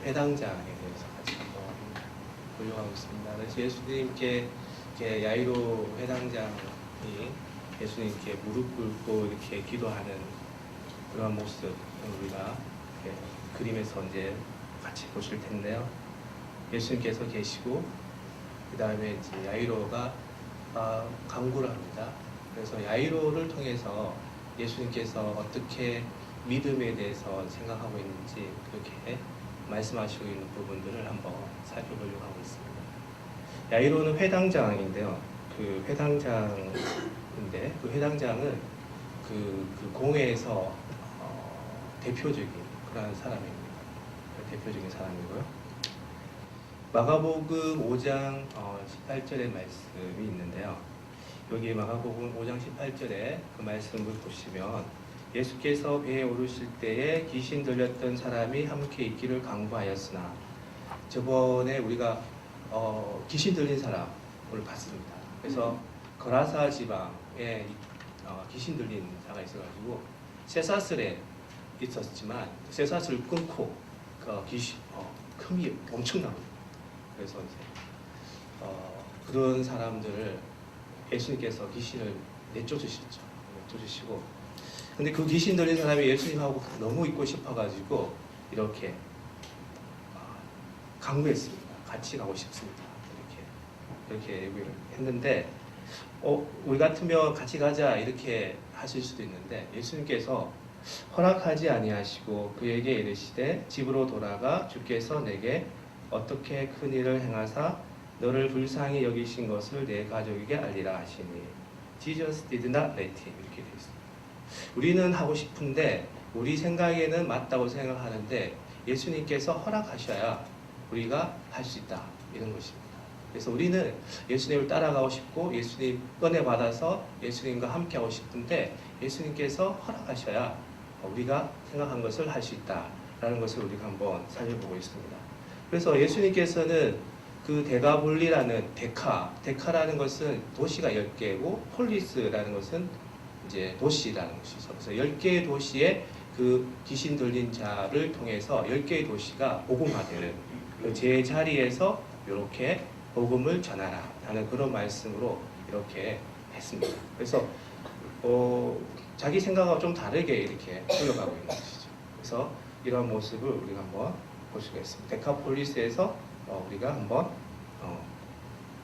회당장에 대해서 같이 한번 보려고 있습니다. 그래서 예수님께 이렇게 야이로 회당장이 예수님께 무릎 꿇고 이렇게 기도하는 그런 모습 우리가 그림에서 이제 같이 보실 텐데요. 예수님께서 계시고 그 다음에 이제 야이로가 간구를 합니다. 그래서 야이로를 통해서 예수님께서 어떻게 믿음에 대해서 생각하고 있는지 그렇게 말씀하시고 있는 부분들을 한번 살펴보려고 하고 있습니다. 야이로는 회당장인데요. 그 회당장인데 그 회당장은 그 공회에서 대표적인 그런 사람입니다. 대표적인 사람이고요. 마가복음 5장 18절의 말씀이 있는데요. 여기 마가복음 5장 18절에 그 말씀을 보시면 예수께서 배에 오르실 때에 귀신 들렸던 사람이 함께 있기를 간구하였으나, 저번에 우리가 귀신 들린 사람을 봤습니다. 그래서 거라사 지방에 귀신 들린 자가 있어가지고 쇠사슬에 있었지만 쇠사슬을 끊고 그 귀신 큼이 엄청납니다. 그래서 이제 그런 사람들을 예수님께서 귀신을 내쫓으시고, 근데 그 귀신 들린 사람이 예수님하고 너무 있고 싶어가지고 이렇게 강구했습니다. 같이 가고 싶습니다. 이렇게 얘기를 했는데, 우리 같으면 같이 가자 이렇게 하실 수도 있는데, 예수님께서 허락하지 아니하시고 그에게 이르시되 집으로 돌아가 주께서 내게 어떻게 큰 일을 행하사 너를 불쌍히 여기신 것을 내 가족에게 알리라 하시니, Jesus did not let him, 이렇게 되어 있습니다. 우리는 하고 싶은데 우리 생각에는 맞다고 생각하는데 예수님께서 허락하셔야 우리가 할 수 있다, 이런 것입니다. 그래서 우리는 예수님을 따라가고 싶고 예수님 은혜 받아서 예수님과 함께 하고 싶은데 예수님께서 허락하셔야 우리가 생각한 것을 할 수 있다라는 것을 우리가 한번 살펴보고 있습니다. 그래서 예수님께서는 그 데가볼리라는 데카라는 것은 도시가 10개고 폴리스라는 것은 이제 도시라는 것이죠. 그래서 10개의 도시에 그 귀신 들린 자를 통해서 10개의 도시가 복음화되는 그 제자리에서 이렇게 복음을 전하라 하는 그런 말씀으로 이렇게 했습니다. 그래서 자기 생각과 좀 다르게 이렇게 흘러가고 있는 것이죠. 그래서 이런 모습을 우리가 한번 볼 수가 있습니다. 데카폴리스에서 우리가 한번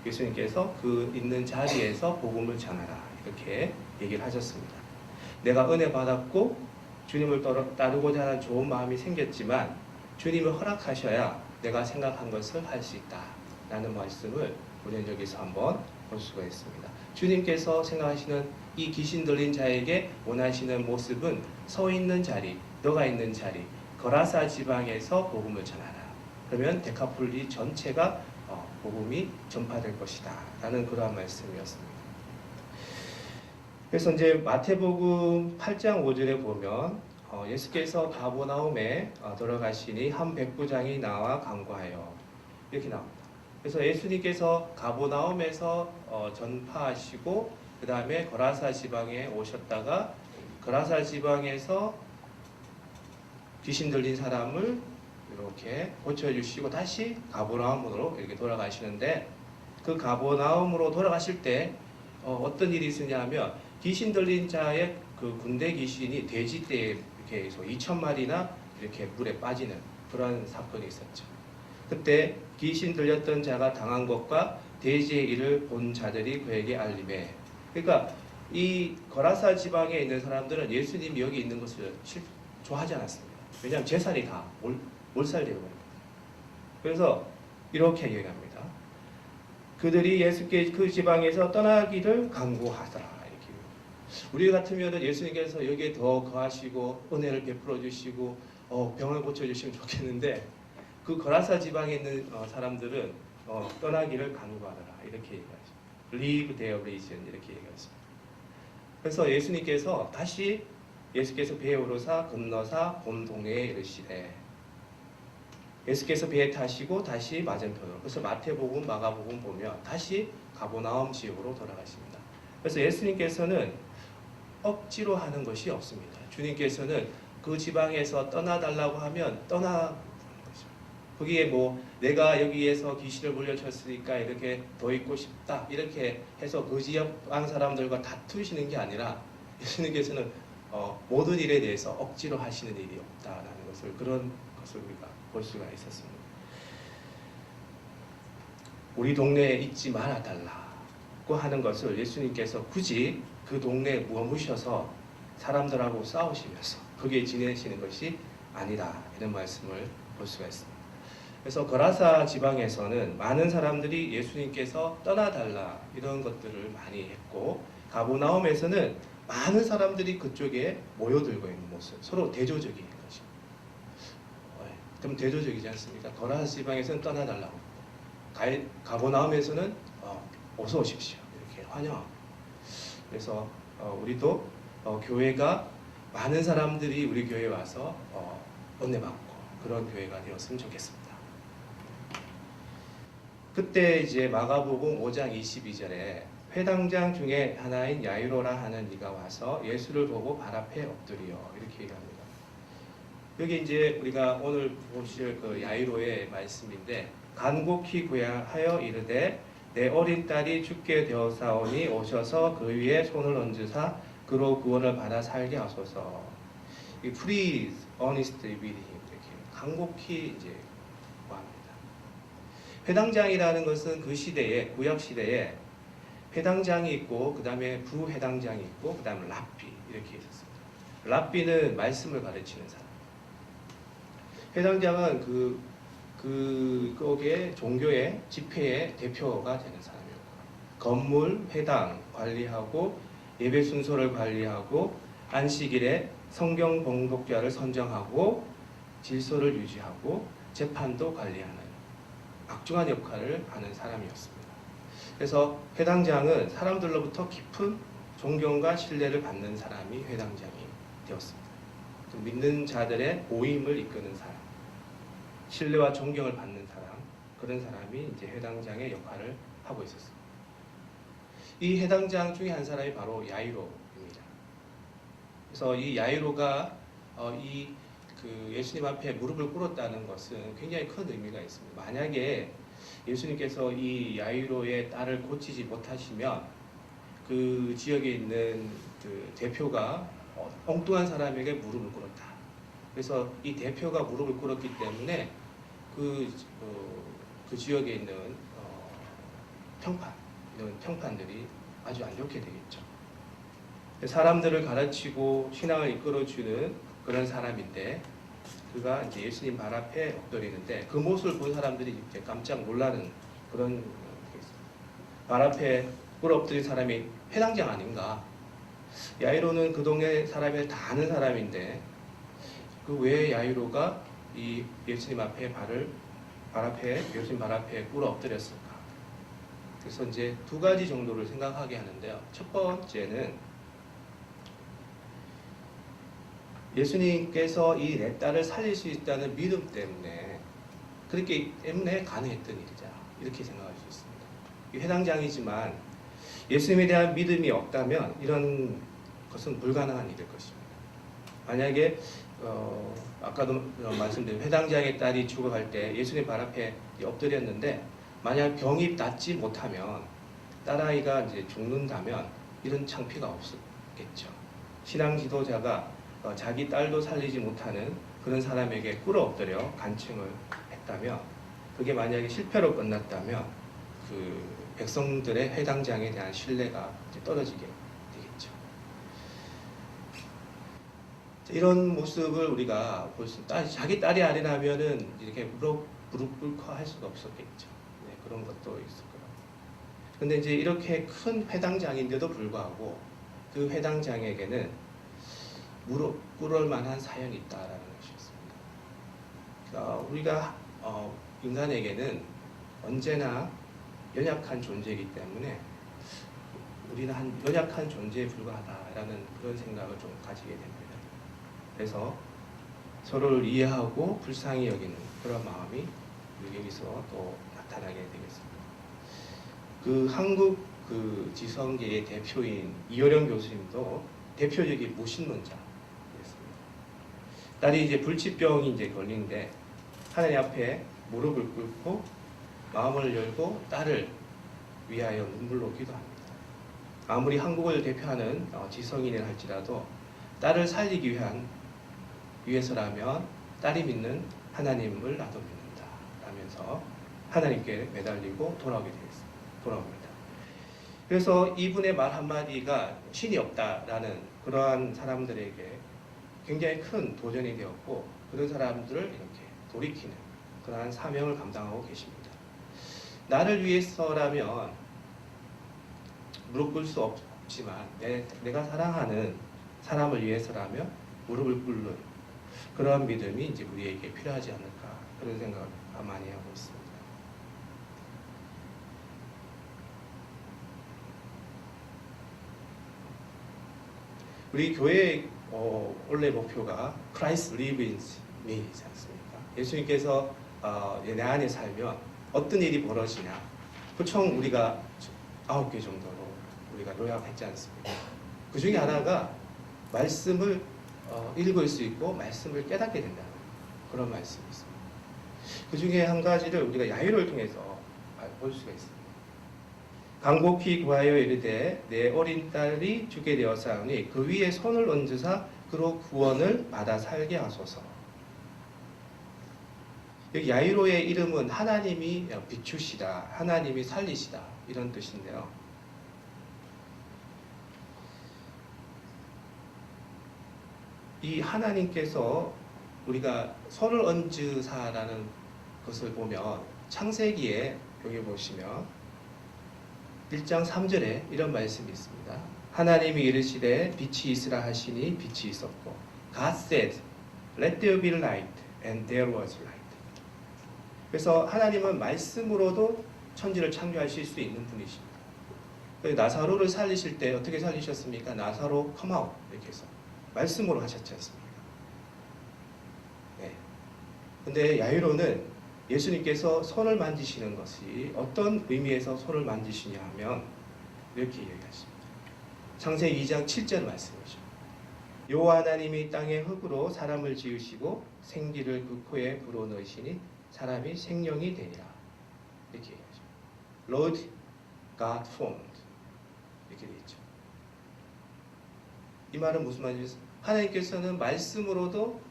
예수님께서 그 있는 자리에서 복음을 전하라 이렇게 얘기를 하셨습니다. 내가 은혜 받았고 주님을 따르고자 하는 좋은 마음이 생겼지만 주님을 허락하셔야 내가 생각한 것을 할 수 있다 라는 말씀을 우리는 여기서 한번 볼 수가 있습니다. 주님께서 생각하시는 이 귀신 들린 자에게 원하시는 모습은 서 있는 자리, 너가 있는 자리, 거라사 지방에서 복음을 전하라. 그러면 데카폴리 전체가 복음이 전파될 것이다 라는 그러한 말씀이었습니다. 그래서 이제 마태복음 8장 5절에 보면 예수께서 가버나움에 들어가시니 한 백부장이 나와 간구하여, 이렇게 나옵니다. 그래서 예수님께서 가버나움에서 전파하시고 그 다음에 거라사 지방에 오셨다가 거라사 지방에서 귀신 들린 사람을 이렇게 고쳐주시고 다시 가버나움으로 이렇게 돌아가시는데, 그 가버나움으로 돌아가실 때 어떤 일이 있으냐면 귀신 들린 자의 그 군대 귀신이 돼지떼에 이렇게 해서 2,000마리나 이렇게 물에 빠지는 그런 사건이 있었죠. 그때 귀신 들렸던 자가 당한 것과 돼지의 일을 본 자들이 그에게 알림해. 그러니까 이 거라사 지방에 있는 사람들은 예수님이 여기 있는 것을 좋아하지 않았습니다. 왜냐하면 재산이 다 몰살되어 버립니다. 그래서 이렇게 얘기합니다. 그들이 예수께 그 지방에서 떠나기를 간구하더라. 이렇게. 우리 같으면 예수님께서 여기에 더 거하시고 은혜를 베풀어 주시고 병을 고쳐 주시면 좋겠는데, 그 거라사 지방에 있는 사람들은 떠나기를 간구하더라 이렇게 얘기하죠. Leave their region 이렇게 얘기했습니다. 그래서 예수님께서 다시 예수께서 배에 오르사 건너사 본 동네에 이르시되, 예수께서 배에 타시고 다시 맞은편으로, 그래서 마태복음, 마가복음 보면 다시 가버나움 지역으로 돌아가십니다. 그래서 예수님께서는 억지로 하는 것이 없습니다. 주님께서는 그 지방에서 떠나달라고 하면 떠나는 거죠. 거기에 뭐 내가 여기에서 귀신을 물려쳤으니까 이렇게 더 있고 싶다 이렇게 해서 그 지역 사람들과 다투시는 게 아니라 예수님께서는 모든 일에 대해서 억지로 하시는 일이 없다라는 것을 그런 것을 우리가 볼 수가 있었습니다. 우리 동네에 있지 말아 달라고 하는 것을 예수님께서 굳이 그 동네에 머무셔서 사람들하고 싸우시면서 거기에 지내시는 것이 아니다 이런 말씀을 볼 수가 있습니다. 그래서 거라사 지방에서는 많은 사람들이 예수님께서 떠나달라 이런 것들을 많이 했고 가버나움에서는 많은 사람들이 그쪽에 모여들고 있는 모습 서로 대조적인 것이 좀 대조적이지 않습니까? 거라사 지방에서는 떠나달라고 가버나움에서는 어서 오십시오 이렇게 환영합니다. 그래서 우리도 교회가 많은 사람들이 우리 교회에 와서 은혜받고 그런 교회가 되었으면 좋겠습니다. 그때 이제 마가복음 5장 22절에 회당장 중에 하나인 야이로라 하는 이가 와서 예수를 보고 발 앞에 엎드려 이렇게 얘기합니다. 여기 이제 우리가 오늘 보실 그 야이로의 말씀인데 간곡히 구하여 이르되 내 어린 딸이 죽게 되었사오니 오셔서 그 위에 손을 얹으사 그로 구원을 받아 살게 하소서. 이 Please earnestly with him 이렇게 간곡히 이제 구합니다. 회당장이라는 것은 그 시대에 구약 시대에 회당장이 있고 그 다음에 부회당장이 있고 그 다음에 랍비 이렇게 있었습니다. 랍비는 말씀을 가르치는 사람. 회당장은 그거기에 종교의 집회의 대표가 되는 사람이었고 건물 회당 관리하고 예배 순서를 관리하고 안식일에 성경 봉독자를 선정하고 질서를 유지하고 재판도 관리하는 막중한 역할을 하는 사람이었습니다. 그래서 회당장은 사람들로부터 깊은 존경과 신뢰를 받는 사람이 회당장이 되었습니다. 믿는 자들의 모임을 이끄는 사람, 신뢰와 존경을 받는 사람, 그런 사람이 이제 회당장의 역할을 하고 있었습니다. 이 회당장 중에 한 사람이 바로 야이로입니다. 그래서 이 야이로가 예수님 앞에 무릎을 꿇었다는 것은 굉장히 큰 의미가 있습니다. 만약에 예수님께서 이 야이로의 딸을 고치지 못하시면 그 지역에 있는 그 대표가 엉뚱한 사람에게 무릎을 꿇었다. 그래서 이 대표가 무릎을 꿇었기 때문에 그 지역에 있는 이런 평판들이 아주 안 좋게 되겠죠. 사람들을 가르치고 신앙을 이끌어주는 그런 사람인데 그가 이제 예수님 발 앞에 엎드리는데 그 모습을 본 사람들이 이제 깜짝 놀라는 그런 게 있습니다. 발 앞에 꿇어 엎드린 사람이 회당장 아닌가? 야이로는 그 동네 사람을 다 아는 사람인데 그 왜 야이로가 이 예수님 앞에 예수님 발 앞에 꿇어 엎드렸을까? 그래서 이제 두 가지 정도를 생각하게 하는데요. 첫 번째는 예수님께서 이 내 딸을 살릴 수 있다는 믿음 때문에 그렇기 때문에 가능했던 일이다. 이렇게 생각할 수 있습니다. 회당장이지만 예수님에 대한 믿음이 없다면 이런 것은 불가능한 일일 것입니다. 만약에 아까도 말씀드린 회당장의 딸이 죽어갈 때 예수님 발 앞에 엎드렸는데 만약 병이 낫지 못하면 딸아이가 이제 죽는다면 이런 창피가 없었겠죠. 신앙 지도자가 자기 딸도 살리지 못하는 그런 사람에게 꿇어 엎드려 간청을 했다면 그게 만약에 실패로 끝났다면 그 백성들의 회당장에 대한 신뢰가 이제 떨어지게 되겠죠. 이런 모습을 우리가 볼 수, 자기 딸이 아니라면은 이렇게 무릎 꿇고 할 수가 없었겠죠. 네, 그런 것도 있을 거라고. 근데 이제 이렇게 큰 회당장인데도 불구하고 그 회당장에게는 무릎 꿇을 만한 사연이 있다라는 것이었습니다. 그러니까 우리가 인간에게는 언제나 연약한 존재이기 때문에 우리는 한 연약한 존재에 불과하다라는 그런 생각을 좀 가지게 됩니다. 그래서 서로를 이해하고 불쌍히 여기는 그런 마음이 여기서 또 나타나게 되겠습니다. 그 한국 그 지성계의 대표인 이효령 교수님도 대표적인 무신론자였습니다. 딸이 이제 불치병이 이제 걸리는데 하나님 앞에 무릎을 꿇고 마음을 열고 딸을 위하여 눈물로 기도합니다. 아무리 한국을 대표하는 지성인을 할지라도 딸을 살리기 위해서라면 딸이 믿는 하나님을 나도 믿는다 라면서 하나님께 매달리고 돌아옵니다. 그래서 이분의 말 한마디가 신이 없다라는 그러한 사람들에게 굉장히 큰 도전이 되었고, 그런 사람들을 이렇게 돌이키는 그러한 사명을 감당하고 계십니다. 나를 위해서라면 무릎 꿇을 수 없지만 내가 사랑하는 사람을 위해서라면 무릎을 꿇는 그러한 믿음이 이제 우리에게 필요하지 않을까, 그런 생각을 많이 하고 있습니다. 우리 교회의 원래 목표가 Christ lives in me이지 않습니까? 예수님께서 내 안에 살면 어떤 일이 벌어지냐. 보통 우리가 9개 정도로 우리가 요약했지 않습니까? 그 중에 하나가 말씀을 읽을 수 있고 말씀을 깨닫게 된다는 그런 말씀이 있습니다. 그 중에 한 가지를 우리가 야유를 통해서 볼 수가 있습니다. 간곡히 구하여 이르되 내 어린 딸이 죽게 되었사오니 그 위에 손을 얹으사 그로 구원을 받아 살게 하소서. 여기 야이로의 이름은 하나님이 비추시다, 하나님이 살리시다 이런 뜻인데요. 이 하나님께서 우리가 손을 얹으사라는 것을 보면 창세기에 여기 보시면 1장 3절에 이런 말씀이 있습니다. 하나님이 이르시되 빛이 있으라 하시니 빛이 있었고 God said let there be light and there was light. 그래서 하나님은 말씀으로도 천지를 창조하실 수 있는 분이십니다. 나사로를 살리실 때 어떻게 살리셨습니까? 나사로 come out 이렇게 해서 말씀으로 하셨지 않습니까? 네. 근데 야이로는 예수님께서 손을 만지시는 것이 어떤 의미에서 손을 만지시냐 하면 이렇게 얘기하십니다. 창세기 2장 7절 말씀이죠. 여호와 하나님이 땅의 흙으로 사람을 지으시고 생기를 그 코에 불어넣으시니 사람이 생명이 되니라. 이렇게 얘기하죠. Lord God formed. 이렇게 되어 있죠. 이 말은 무슨 말이죠? 하나님께서는 말씀으로도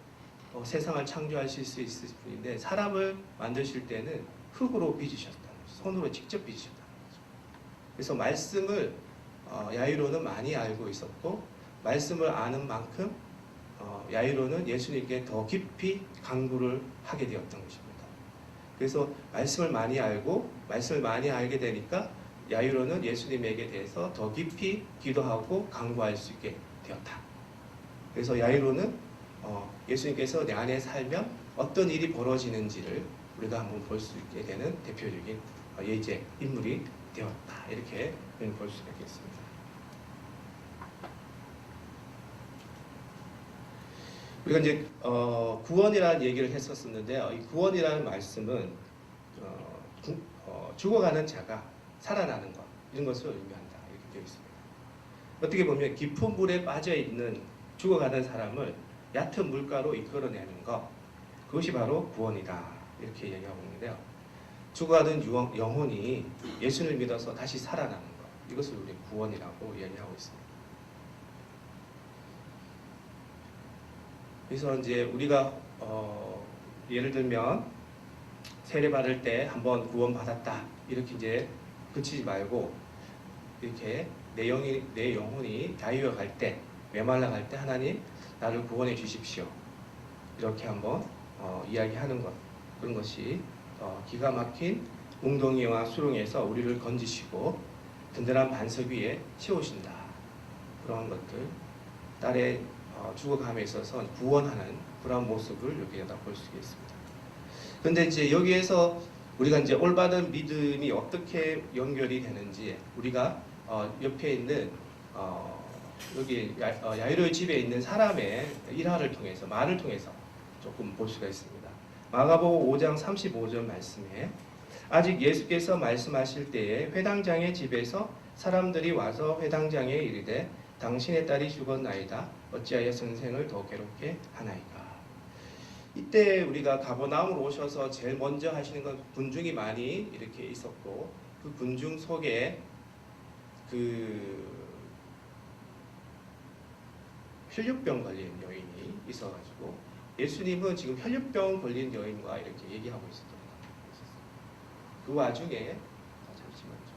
세상을 창조하실 수 있을 분인데 사람을 만드실 때는 흙으로 빚으셨다는 거죠. 손으로 직접 빚으셨다는 거죠. 그래서 말씀을 야이로는 많이 알고 있었고 말씀을 아는 만큼 야이로는 예수님께 더 깊이 간구를 하게 되었던 것입니다. 그래서 말씀을 많이 알고 말씀을 많이 알게 되니까 야이로는 예수님에게 대해서 더 깊이 기도하고 간구할 수 있게 되었다. 그래서 야이로는 예수님께서 내 안에 살면 어떤 일이 벌어지는지를 우리가 한번 볼 수 있게 되는 대표적인 예제 인물이 되었다. 이렇게 볼 수가 있겠습니다. 우리가 이제 구원이라는 얘기를 했었는데요. 이 구원이라는 말씀은 죽어가는 자가 살아나는 것 이런 것을 의미한다. 이렇게 되어 있습니다. 어떻게 보면 깊은 물에 빠져 있는 죽어가는 사람을 얕은 물가로 이끌어내는 것, 그것이 바로 구원이다. 이렇게 얘기하고 있는데요. 죽어가는 영혼이 예수를 믿어서 다시 살아나는 것, 이것을 우리 구원이라고 얘기하고 있습니다. 그래서 이제 우리가 예를 들면 세례 받을 때 한번 구원 받았다 이렇게 이제 그치지 말고 이렇게 내 영혼이 자유에 갈 때, 메말라 갈 때 하나님 나를 구원해 주십시오. 이렇게 한번 이야기하는 것, 그런 것이 기가 막힌 웅덩이와 수렁에서 우리를 건지시고 든든한 반석 위에 세우신다. 그런 것들, 딸의 죽어감에 있어서 구원하는 그런 모습을 여기에다 볼 수 있습니다. 그런데 이제 여기에서 우리가 이제 올바른 믿음이 어떻게 연결이 되는지 우리가 옆에 있는 여기 야이로의 집에 있는 사람의 일화를 통해서 말을 통해서 조금 볼 수가 있습니다. 마가복음 5장 35절 말씀에 아직 예수께서 말씀하실 때에 회당장의 집에서 사람들이 와서 회당장에 이르되 당신의 딸이 죽었나이다. 어찌하여 선생을 더 괴롭게 하나이까. 이때 우리가 가버나움으로 오셔서 제일 먼저 하시는 건 군중이 많이 이렇게 있었고 그 군중 속에 그 혈류병 걸린 여인이 있어가지고 예수님은 지금 혈류병 걸린 여인과 이렇게 얘기하고 있었던 거예요. 그 와중에 잠시만요.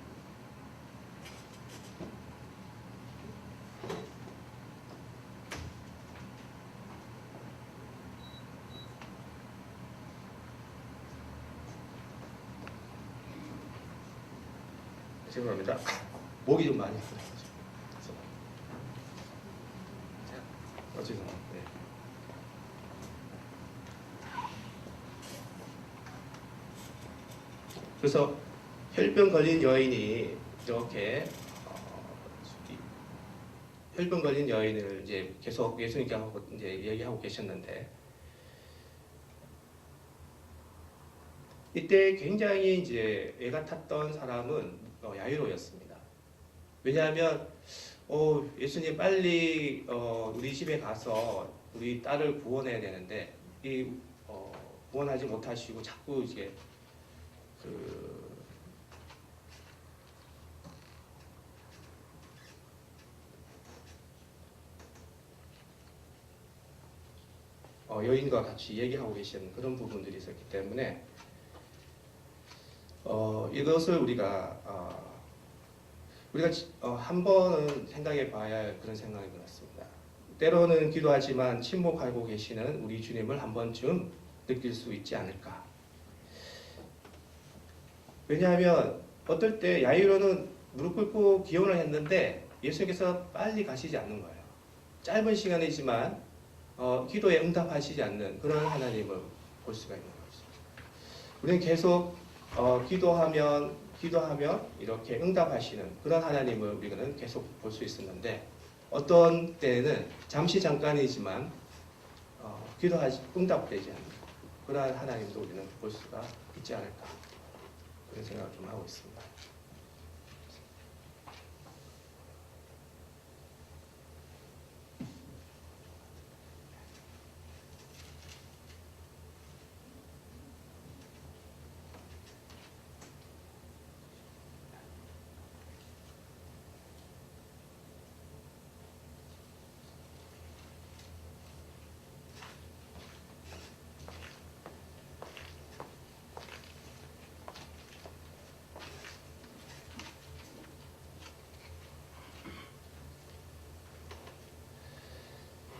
죄송합니다. 목이 좀 많이 아프네요. 죄송합니다. 네. 그래서 혈병 걸린 여인이 이렇게 혈병 걸린 여인을 이제 계속 예수님께 하고 이제 얘기하고 계셨는데 이때 굉장히 이제 애가 탔던 사람은 야이로였습니다. 왜냐하면 예수님 빨리 우리 집에 가서 우리 딸을 구원해야 되는데 구원하지 못하시고 자꾸 이제 여인과 같이 얘기하고 계시는 그런 부분들이 있었기 때문에 이것을 우리가 한 번은 생각해 봐야 할 그런 생각이 들었습니다. 때로는 기도하지만 침묵하고 계시는 우리 주님을 한 번쯤 느낄 수 있지 않을까. 왜냐하면 어떨 때 야이로는 무릎 꿇고 기원을 했는데 예수님께서 빨리 가시지 않는 거예요. 짧은 시간이지만 기도에 응답하시지 않는 그런 하나님을 볼 수가 있는 거죠. 우리는 계속 기도하면 이렇게 응답하시는 그런 하나님을 우리는 계속 볼 수 있었는데 어떤 때는 잠깐이지만 응답되지 않는 그러한 하나님도 우리는 볼 수가 있지 않을까 그런 생각을 좀 하고 있습니다.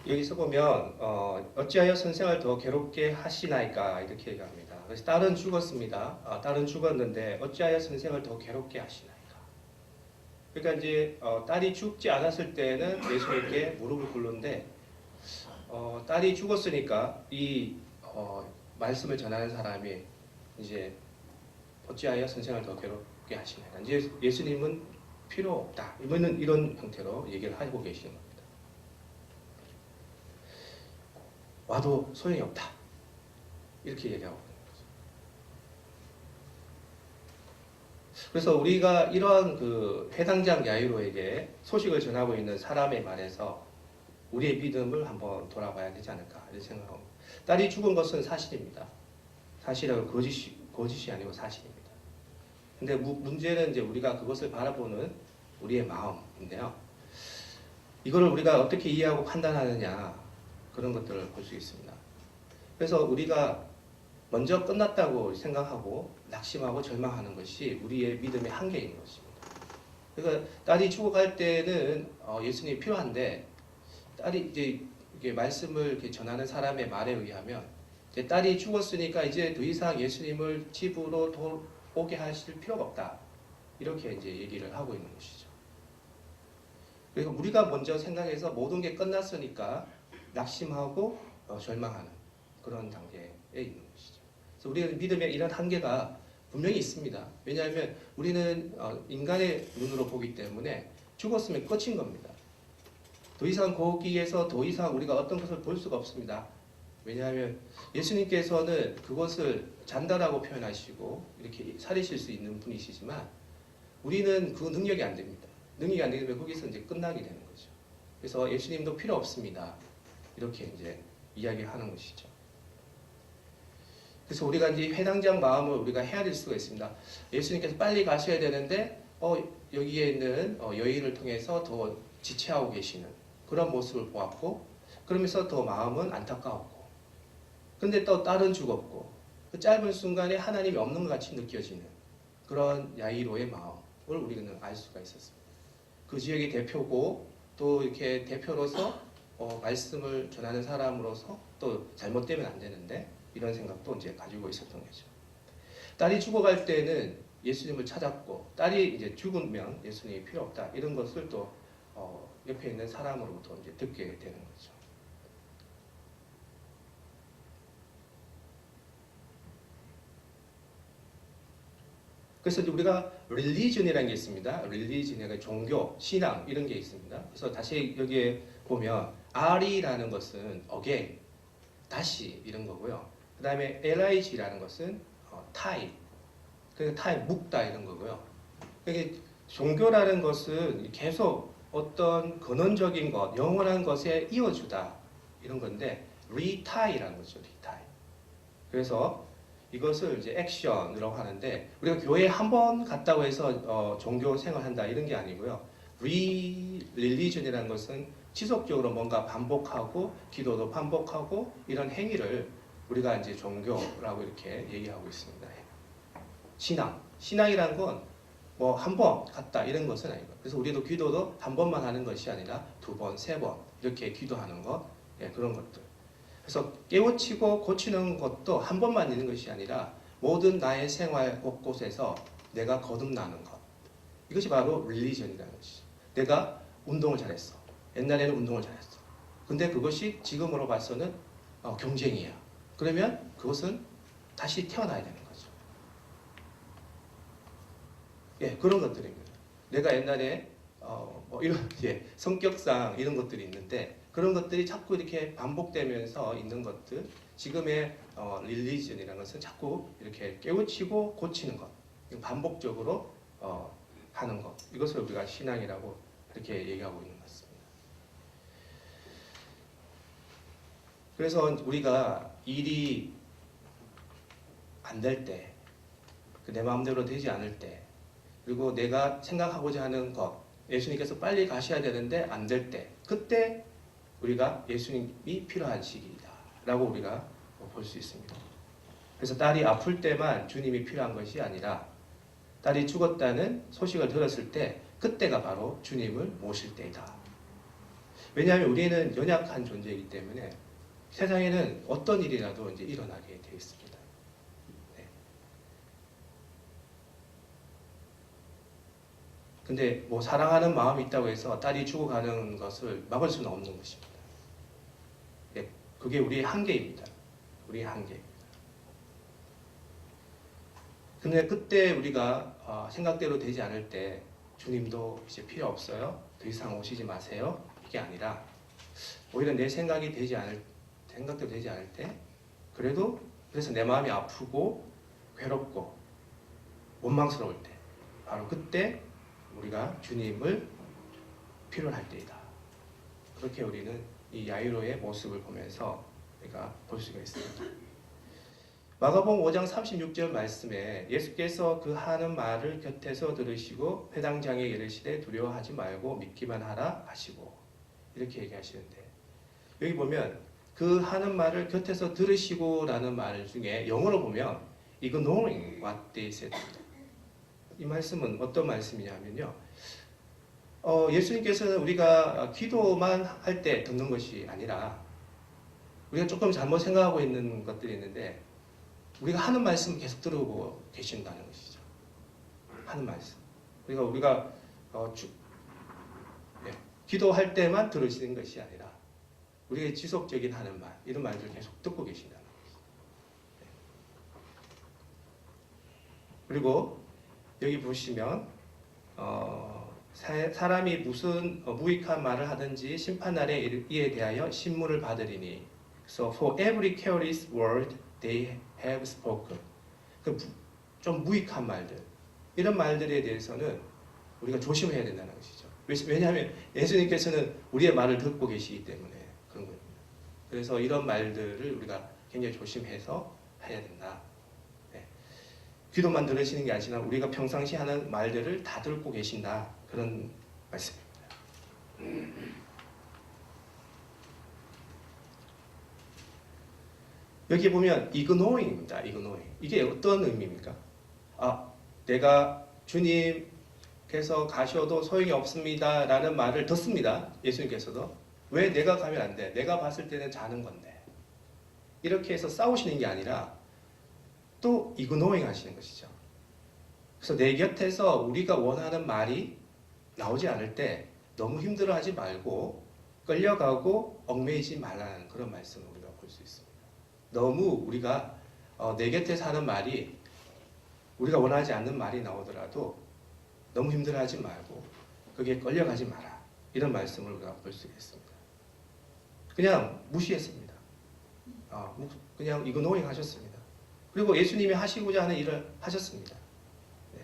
여기서 보면 어찌하여 선생을 더 괴롭게 하시나이까 이렇게 얘기합니다. 그래서 딸은 죽었습니다. 딸은 죽었는데 어찌하여 선생을 더 괴롭게 하시나이까. 그러니까 이제 딸이 죽지 않았을 때는 예수님께 무릎을 꿇는데 딸이 죽었으니까 이 말씀을 전하는 사람이 이제 어찌하여 선생을 더 괴롭게 하시나이까. 이제 예수님은 필요 없다. 이런 형태로 얘기를 하고 계시는 겁니다. 와도 소용이 없다. 이렇게 얘기하고 있는 거죠. 그래서 우리가 이러한 그 회당장 야이로에게 소식을 전하고 있는 사람의 말에서 우리의 믿음을 한번 돌아봐야 되지 않을까 이런 생각합니다. 딸이 죽은 것은 사실입니다. 사실은 거짓이 아니고 사실입니다. 근데 문제는 이제 우리가 그것을 바라보는 우리의 마음인데요. 이거를 우리가 어떻게 이해하고 판단하느냐 그런 것들을 볼 수 있습니다. 그래서 우리가 먼저 끝났다고 생각하고 낙심하고 절망하는 것이 우리의 믿음의 한계인 것입니다. 그러니까 딸이 죽어갈 때는 예수님이 필요한데 딸이 이제 이게 말씀을 이렇게 전하는 사람의 말에 의하면 이제 딸이 죽었으니까 이제 더 이상 예수님을 집으로 오게 하실 필요가 없다. 이렇게 이제 얘기를 하고 있는 것이죠. 그리고 우리가 먼저 생각해서 모든 게 끝났으니까 낙심하고 절망하는 그런 단계에 있는 것이죠. 그래서 우리는 믿음의 이런 한계가 분명히 있습니다. 왜냐하면 우리는 인간의 눈으로 보기 때문에 죽었으면 끝인 겁니다. 더 이상 거기에서 더 이상 우리가 어떤 것을 볼 수가 없습니다. 왜냐하면 예수님께서는 그것을 잔다라고 표현하시고 이렇게 살리실 수 있는 분이시지만 우리는 그 능력이 안 됩니다. 능력이 안 되면 거기서 이제 끝나게 되는 거죠. 그래서 예수님도 필요 없습니다. 이렇게 이제 이야기하는 것이죠. 그래서 우리가 이제 회당장 마음을 우리가 헤아릴 수가 있습니다. 예수님께서 빨리 가셔야 되는데 여기에 있는 여인을 통해서 더 지체하고 계시는 그런 모습을 보았고, 그러면서 더 마음은 안타까웠고, 근데 또 딸은 죽었고, 그 짧은 순간에 하나님이 없는 것 같이 느껴지는 그런 야이로의 마음을 우리는 알 수가 있었습니다. 그 지역의 대표고 또 이렇게 대표로서 말씀을 전하는 사람으로서 또 잘못되면 안 되는데 이런 생각도 이제 가지고 있었던 거죠. 딸이 죽어갈 때는 예수님을 찾았고, 딸이 이제 죽으면 예수님이 필요 없다 이런 것을 또 옆에 있는 사람으로부터 이제 듣게 되는 거죠. 그래서 우리가 religion이라는 게 있습니다. religion이 종교, 신앙 이런 게 있습니다. 그래서 다시 여기에 보면 R이라는 것은 again, 다시 이런 거고요. 그 다음에 lig라는 것은 time, 그러니까 time, 묵다 이런 거고요. 그러니까 종교라는 것은 계속 어떤 근원적인 것, 영원한 것에 이어주다 이런 건데 retie라는 거죠. retie. 그래서 이것을 이제 액션이라고 하는데, 우리가 교회에 한 번 갔다고 해서 종교 생활한다 이런 게 아니고요. religion이라는 것은 지속적으로 뭔가 반복하고 기도도 반복하고 이런 행위를 우리가 이제 종교라고 이렇게 얘기하고 있습니다. 신앙이라는 건 뭐 한 번 갔다 이런 것은 아니고, 그래서 우리도 기도도 한 번만 하는 것이 아니라 두 번, 세 번 이렇게 기도하는 것, 그런 것들. 그래서 깨우치고 고치는 것도 한 번만 있는 것이 아니라 모든 나의 생활 곳곳에서 내가 거듭나는 것. 이것이 바로 릴리전이라는 것이죠. 내가 운동을 잘했어. 옛날에는 운동을 잘했어. 근데 그것이 지금으로 봐서는 경쟁이야. 그러면 그것은 다시 태어나야 되는 거죠. 그런 것들입니다. 내가 옛날에 뭐 이런 성격상 이런 것들이 있는데, 그런 것들이 자꾸 이렇게 반복되면서 있는 것들, 지금의 릴리전이라는 것은 자꾸 이렇게 깨우치고 고치는 것, 반복적으로 하는 것, 이것을 우리가 신앙이라고 이렇게 얘기하고 있는 것 같습니다. 그래서 우리가 일이 안 될 때, 내 마음대로 되지 않을 때, 그리고 내가 생각하고자 하는 것, 예수님께서 빨리 가셔야 되는데 안 될 때, 그때 우리가 예수님이 필요한 시기이다 라고 우리가 볼 수 있습니다. 그래서 딸이 아플 때만 주님이 필요한 것이 아니라 딸이 죽었다는 소식을 들었을 때 그때가 바로 주님을 모실 때이다. 왜냐하면 우리는 연약한 존재이기 때문에 세상에는 어떤 일이라도 이제 일어나게 되어 있습니다. 근데 뭐 사랑하는 마음이 있다고 해서 딸이 죽어가는 것을 막을 수는 없는 것입니다. 그게 우리의 한계입니다. 우리의 한계입니다. 근데 그때 우리가 생각대로 되지 않을 때 주님도 이제 필요 없어요. 더 이상 오시지 마세요. 이게 아니라 오히려 내 생각대로 되지 않을 때, 그래서 내 마음이 아프고 괴롭고 원망스러울 때, 바로 그때 우리가 주님을 필요로 할 때이다. 그렇게 우리는 이 야이로의 모습을 보면서 우리가 볼 수가 있습니다. 마가복음 5장 36절 말씀에 예수께서 그 하는 말을 곁에서 들으시고 회당장에 이르시되 두려워하지 말고 믿기만 하라 하시고, 이렇게 얘기하시는데, 여기 보면 그 하는 말을 곁에서 들으시고 라는 말 중에 영어로 보면 ignoring what they said. 이 말씀은 어떤 말씀이냐면요, 예수님께서는 우리가 기도만 할 때 듣는 것이 아니라, 우리가 조금 잘못 생각하고 있는 것들이 있는데 우리가 하는 말씀 계속 들어보고 계신다는 것이죠. 하는 말씀. 그러니까 우리가 기도할 때만 들으시는 것이 아니라 우리의 지속적인 하는 말, 이런 말들을 계속 듣고 계신다는 것이죠. 그리고 여기 보시면 사람이 무슨 무익한 말을 하든지 심판날에 이에 대하여 신문을 받으리니, so for every careless word they have spoken. 좀 무익한 말들, 이런 말들에 대해서는 우리가 조심해야 된다는 것이죠. 왜냐하면 예수님께서는 우리의 말을 듣고 계시기 때문에 그런 겁니다. 그래서 이런 말들을 우리가 굉장히 조심해서 해야 된다. 네. 귀로만 들으시는 게 아니라 우리가 평상시 하는 말들을 다 듣고 계신다. 그런 말씀입니다. 여기 보면 ignoring입니다. ignoring. 이게 어떤 의미입니까? 내가 주님께서 가셔도 소용이 없습니다. 라는 말을 듣습니다. 예수님께서도. 왜 내가 가면 안 돼? 내가 봤을 때는 자는 건데. 이렇게 해서 싸우시는 게 아니라 또 ignoring 하시는 것이죠. 그래서 내 곁에서 우리가 원하는 말이 나오지 않을 때 너무 힘들어하지 말고 끌려가고 얽매이지 말라는 그런 말씀을 우리가 볼 수 있습니다. 너무 우리가 내 곁에서 하는 말이 우리가 원하지 않는 말이 나오더라도 너무 힘들어하지 말고 그게 끌려가지 마라. 이런 말씀을 우리가 볼 수 있습니다. 그냥 무시했습니다. 그냥 ignoring 하셨습니다. 그리고 예수님이 하시고자 하는 일을 하셨습니다. 네.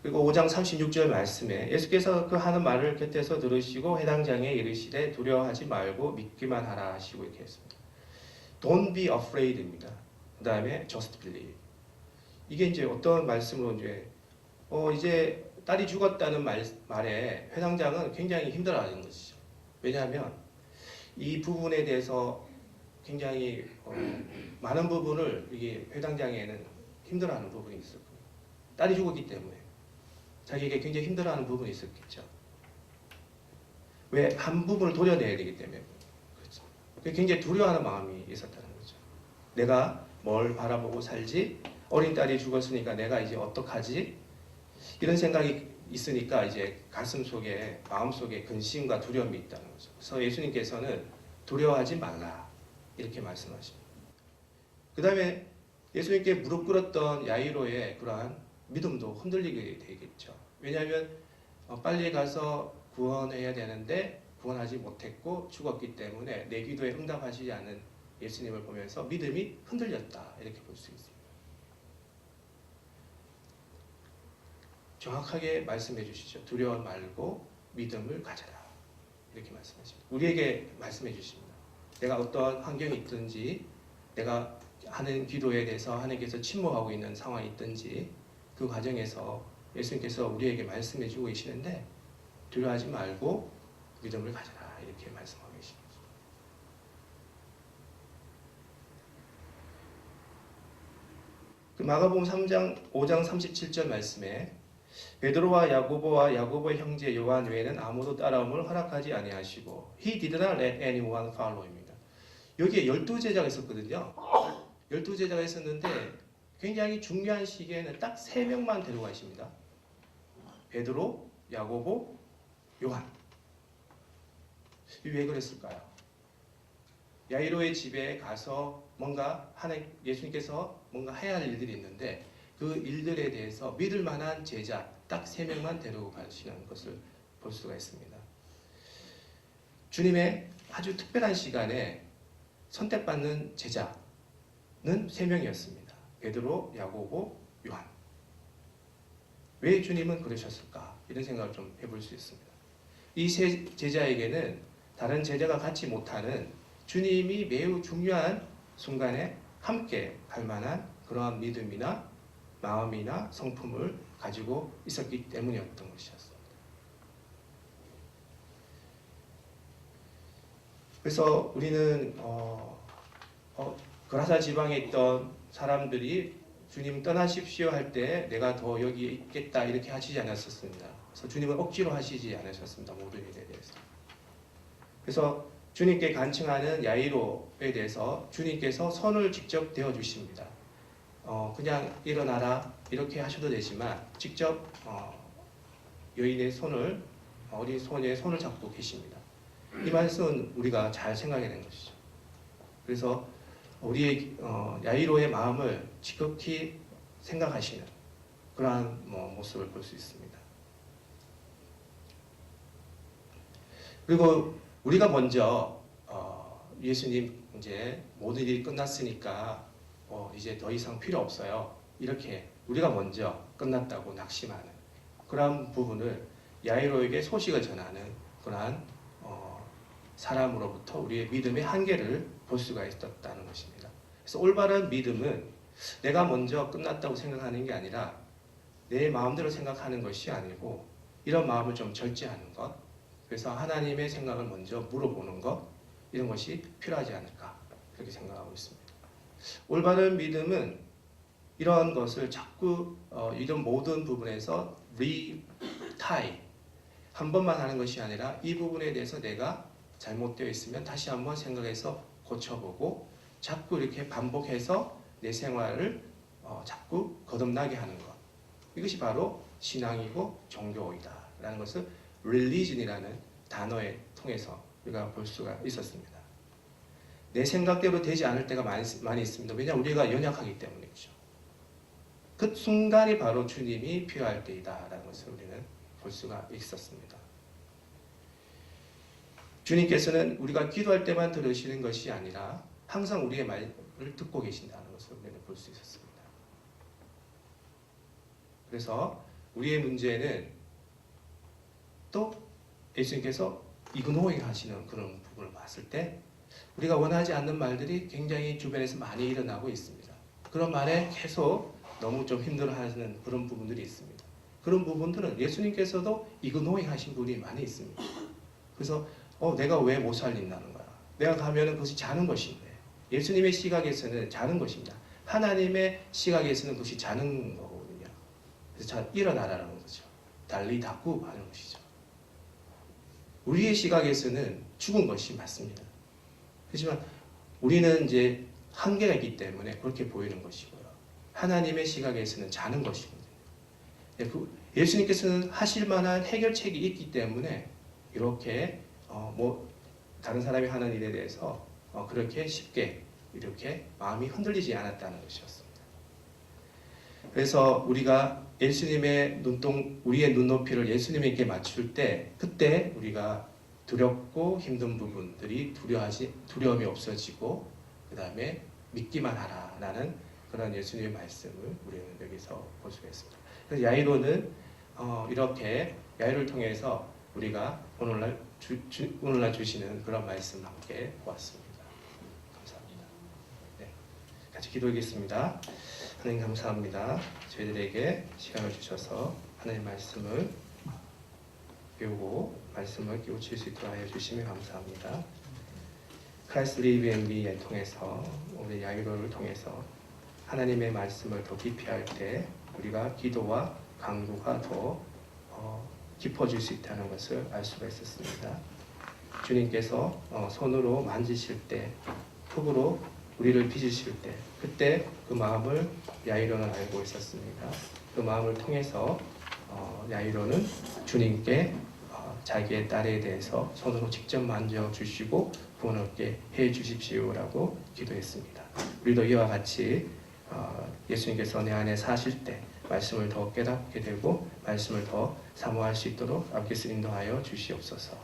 그리고 5장 36절 말씀에 예수께서 그 하는 말을 곁에서 들으시고 해당 장에 이르시되 두려워하지 말고 믿기만 하라 하시고 이렇게 했습니다. Don't be afraid입니다. 그 다음에 just believe. 이게 이제 어떤 말씀으로 이제 딸이 죽었다는 말에 회당장은 굉장히 힘들어하는 것이죠. 왜냐하면 이 부분에 대해서 굉장히 많은 부분을 이게 회당장에는 힘들어하는 부분이 있었고 딸이 죽었기 때문에 자기에게 굉장히 힘들어하는 부분이 있었겠죠. 왜? 한 부분을 도려내야 되기 때문에 그렇죠. 굉장히 두려워하는 마음이 있었다는 거죠. 내가 뭘 바라보고 살지? 어린 딸이 죽었으니까 내가 이제 어떡하지? 이런 생각이 있으니까 이제 가슴 속에 마음 속에 근심과 두려움이 있다는 거죠. 그래서 예수님께서는 두려워하지 말라 이렇게 말씀하십니다. 그 다음에 예수님께 무릎 꿇었던 야이로의 그러한 믿음도 흔들리게 되겠죠. 왜냐하면 빨리 가서 구원해야 되는데 구원하지 못했고 죽었기 때문에 내 기도에 응답하시지 않은 예수님을 보면서 믿음이 흔들렸다 이렇게 볼 수 있습니다. 정확하게 말씀해 주시죠. 두려워 말고 믿음을 가져라. 이렇게 말씀하십니다. 우리에게 말씀해 주십니다. 내가 어떤 환경이 있든지 내가 하는 기도에 대해서 하나님께서 침묵하고 있는 상황이 있든지 그 과정에서 예수님께서 우리에게 말씀해 주고 계시는데 두려워하지 말고 믿음을 가져라. 이렇게 말씀하고 계십니다. 그 마가복음 5장 37절 말씀에 베드로와 야고보와 야고보의 형제 요한 외에는 아무도 따라옴을 허락하지 아니하시고 He did not let anyone follow입니다. 여기에 12제자가 있었거든요. 12제자가 있었는데 굉장히 중요한 시기에는 딱 3명만 데려가십니다. 베드로, 야고보, 요한. 왜 그랬을까요? 야이로의 집에 가서 뭔가 예수님께서 뭔가 해야 할 일들이 있는데 그 일들에 대해서 믿을 만한 제자 딱 3명만 데리고 가시는 것을 볼 수가 있습니다. 주님의 아주 특별한 시간에 선택받는 제자는 3명이었습니다. 베드로, 야고보, 요한. 왜 주님은 그러셨을까? 이런 생각을 좀 해볼 수 있습니다. 이 세 제자에게는 다른 제자가 갖지 못하는 주님이 매우 중요한 순간에 함께 갈 만한 그러한 믿음이나 마음이나 성품을 가지고 있었기 때문이었던 것이었습니다. 그래서 우리는 그라사 지방에 있던 사람들이 주님 떠나십시오 할 때 내가 더 여기에 있겠다 이렇게 하시지 않았었습니다. 그래서 주님은 억지로 하시지 않으셨습니다. 모든 일에 대해서. 그래서 주님께 간청하는 야이로에 대해서 주님께서 손을 직접 대어주십니다. 그냥 일어나라 이렇게 하셔도 되지만 직접 여인의 손을 어린 소녀의 손을 잡고 계십니다. 이 말씀은 우리가 잘 생각해야 되는 것이죠. 그래서 우리의 야이로의 마음을 지극히 생각하시는 그러한 모습을 볼 수 있습니다. 그리고 우리가 먼저 예수님 이제 모든 일이 끝났으니까 이제 더 이상 필요 없어요. 이렇게 우리가 먼저 끝났다고 낙심하는 그러한 부분을 야이로에게 소식을 전하는 그러한 사람으로부터 우리의 믿음의 한계를 볼 수가 있었다는 것입니다. 그래서 올바른 믿음은 내가 먼저 끝났다고 생각하는 게 아니라 내 마음대로 생각하는 것이 아니고 이런 마음을 좀 절제하는 것, 그래서 하나님의 생각을 먼저 물어보는 것, 이런 것이 필요하지 않을까 그렇게 생각하고 있습니다. 올바른 믿음은 이런 것을 자꾸 이런 모든 부분에서 리타이 한 번만 하는 것이 아니라 이 부분에 대해서 내가 잘못되어 있으면 다시 한번 생각해서 고쳐보고 자꾸 이렇게 반복해서 내 생활을 자꾸 거듭나게 하는 것, 이것이 바로 신앙이고 종교이다라는 것을 religion이라는 단어에 통해서 우리가 볼 수가 있었습니다. 내 생각대로 되지 않을 때가 많이 있습니다. 왜냐하면 우리가 연약하기 때문이죠. 그 순간이 바로 주님이 필요할 때이다라는 것을 우리는 볼 수가 있었습니다. 주님께서는 우리가 기도할 때만 들으시는 것이 아니라 항상 우리의 말을 듣고 계신다는 것을 우리는 볼 수 있었습니다. 그래서 우리의 문제는 또 예수님께서 이그노잉 하시는 그런 부분을 봤을 때 우리가 원하지 않는 말들이 굉장히 주변에서 많이 일어나고 있습니다. 그런 말에 계속 너무 좀 힘들어하는 그런 부분들이 있습니다. 그런 부분들은 예수님께서도 이그노잉 하신 분이 많이 있습니다. 그래서 내가 왜 못 살린다는 거야. 내가 가면은 그것이 자는 것인데 예수님의 시각에서는 자는 것입니다. 하나님의 시각에서는 그것이 자는 거거든요. 그래서 자 일어나라는 거죠. 달리 닫고 하는 것이죠. 우리의 시각에서는 죽은 것이 맞습니다. 하지만 우리는 이제 한계가 있기 때문에 그렇게 보이는 것이고요. 하나님의 시각에서는 자는 것이거든요. 예수님께서는 하실 만한 해결책이 있기 때문에 이렇게 다른 사람이 하는 일에 대해서 그렇게 쉽게 이렇게 마음이 흔들리지 않았다는 것이었습니다. 그래서 우리가 예수님의 우리의 눈높이를 예수님에게 맞출 때 그때 우리가 두렵고 힘든 부분들이 두려움이 없어지고 그 다음에 믿기만 하라라는 그런 예수님의 말씀을 우리는 여기서 볼 수가 있습니다. 그래서 야이로는 이렇게 야이로를 통해서 우리가 오늘날 주시는 그런 말씀 함께 보았습니다. 감사합니다. 네, 같이 기도하겠습니다. 하나님 감사합니다. 저희들에게 시간을 주셔서 하나님 말씀을 배우고 말씀을 깨우칠 수 있도록 하여 주시며 감사합니다. 크라이스트 리브 앤 미를 통해서 우리 야이로를 통해서 하나님의 말씀을 더 깊이 할 때 우리가 기도와 강구가 더 깊어질 수 있다는 것을 알 수가 있었습니다. 주님께서 손으로 만지실 때, 흙으로 우리를 빚으실 때, 그때 그 마음을 야이로는 알고 있었습니다. 그 마음을 통해서 야이로는 주님께 자기의 딸에 대해서 손으로 직접 만져주시고 구원 얻게 해주십시오라고 기도했습니다. 우리도 이와 같이 예수님께서 내 안에 사실 때 말씀을 더 깨닫게 되고 말씀을 더 사모할 수 있도록 앞길을 인도하여 주시옵소서.